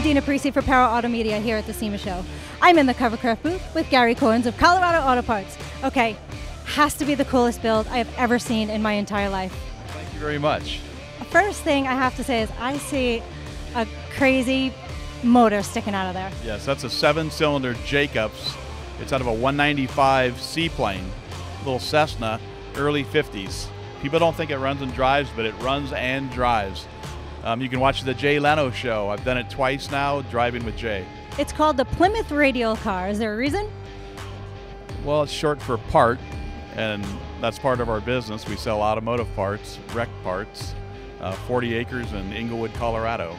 I'm Dina Parisi for P.A.R.T Auto Media here at the SEMA show. I'm in the Covercraft booth with Gary Cohens of Colorado Auto Parts. Okay, has to be the coolest build I have ever seen in my entire life. Thank you very much. First thing I have to say is I see a crazy motor sticking out of there. Yes, that's a 7-cylinder Jacobs. It's out of a 195 seaplane, little Cessna, early 50s. People don't think it runs and drives, but it runs and drives. You can watch the Jay Leno show. I've done it twice now, driving with Jay. It's called the Plymouth Radial car. Is there a reason? Well, it's short for P.A.R.T, and that's part of our business. We sell automotive parts, wreck parts, 40 acres in Englewood, Colorado.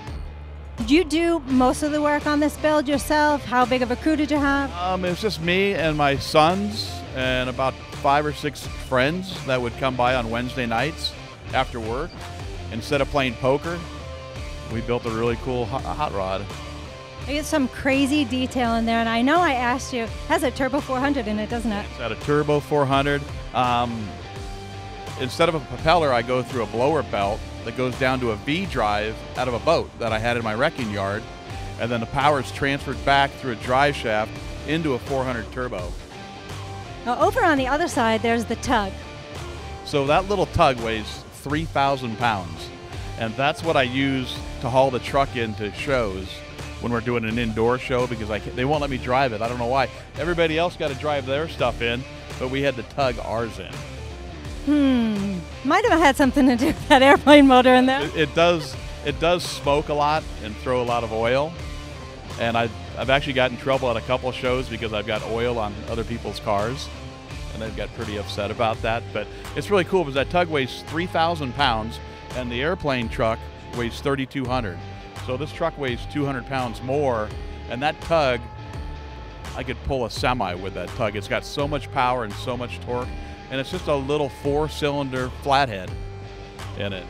Did you do most of the work on this build yourself? How big of a crew did you have? It was just me and my sons and about 5 or 6 friends that would come by on Wednesday nights after work. Instead of playing poker, we built a really cool hot rod. I get some crazy detail in there, and I know I asked you, it has a turbo 400 in it, doesn't it? It's got a turbo 400. Instead of a propeller, I go through a blower belt that goes down to a V-drive out of a boat that I had in my wrecking yard, and then the power is transferred back through a drive shaft into a 400 turbo. Now over on the other side, there's the tug. So that little tug weighs 3,000 pounds, and that's what I use to haul the truck into shows when we're doing an indoor show, because they won't let me drive it. I don't know why. Everybody else got to drive their stuff in, but we had to tug ours in. Might have had something to do with that airplane motor in there. It does smoke a lot and throw a lot of oil, and I've actually gotten in trouble at a couple of shows because I've got oil on other people's cars, and they've got pretty upset about that. But it's really cool because that tug weighs 3,000 pounds and the airplane truck weighs 3,200. So this truck weighs 200 pounds more, and that tug, I could pull a semi with that tug. It's got so much power and so much torque, and it's just a little 4-cylinder flathead in it.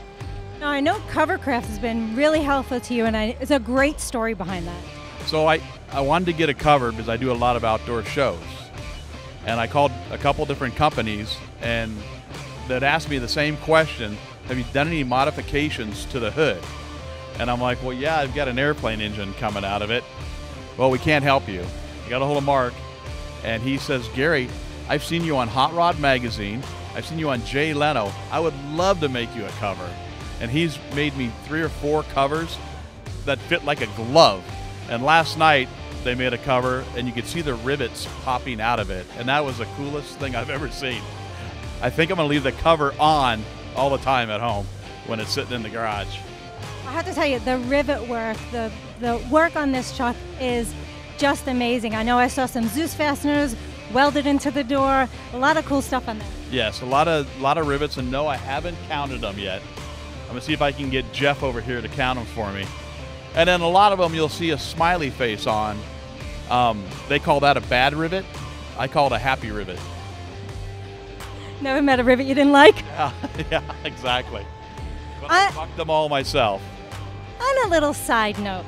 Now I know Covercraft has been really helpful to you, and it's a great story behind that. So I wanted to get it covered because I do a lot of outdoor shows. And I called a couple different companies, and that asked me the same question: have you done any modifications to the hood? And I'm like, well, yeah, I've got an airplane engine coming out of it. Well, we can't help you. I got a hold of Mark, and he says, Gary, I've seen you on Hot Rod Magazine. I've seen you on Jay Leno. I would love to make you a cover. And he's made me 3 or 4 covers that fit like a glove. And last night, they made a cover, and you could see the rivets popping out of it, and that was the coolest thing I've ever seen. I think I'm going to leave the cover on all the time at home when it's sitting in the garage. I have to tell you, the rivet work, the work on this truck is just amazing. I know I saw some Zeus fasteners welded into the door, a lot of cool stuff on there. Yes, a lot of rivets, and no, I haven't counted them yet. I'm going to see if I can get Jeff over here to count them for me. And then a lot of them you'll see a smiley face on. They call that a bad rivet. I call it a happy rivet. Never met a rivet you didn't like? Yeah, exactly. But I fucked them all myself. On a little side note,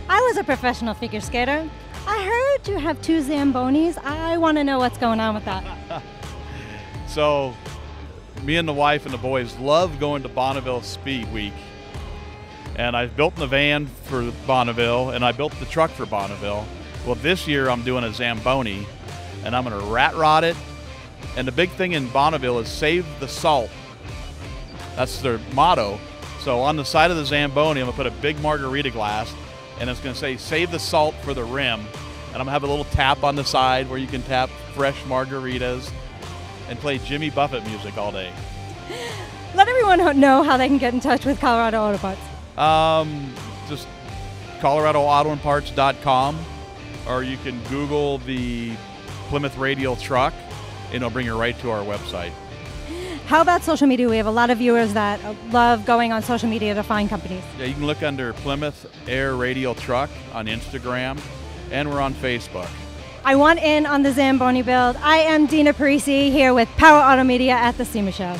I was a professional figure skater. I heard you have 2 Zambonis. I want to know what's going on with that. So, me and the wife and the boys love going to Bonneville Speed Week. And I've built the van for Bonneville, and I built the truck for Bonneville. Well, this year I'm doing a Zamboni, and I'm going to rat rod it. And the big thing in Bonneville is save the salt. That's their motto. So on the side of the Zamboni, I'm going to put a big margarita glass, and it's going to say save the salt for the rim. And I'm going to have a little tap on the side where you can tap fresh margaritas and play Jimmy Buffett music all day. Let everyone know how they can get in touch with Colorado Auto Parts. Just coloradoautoandparts.com, or you can Google the Plymouth Radial Truck, and it'll bring you right to our website. How about social media? We have a lot of viewers that love going on social media to find companies. Yeah, you can look under Plymouth Air Radial Truck on Instagram, and we're on Facebook. I want in on the Zamboni build. I am Dina Parisi here with P.A.R.T Auto Media at the SEMA show.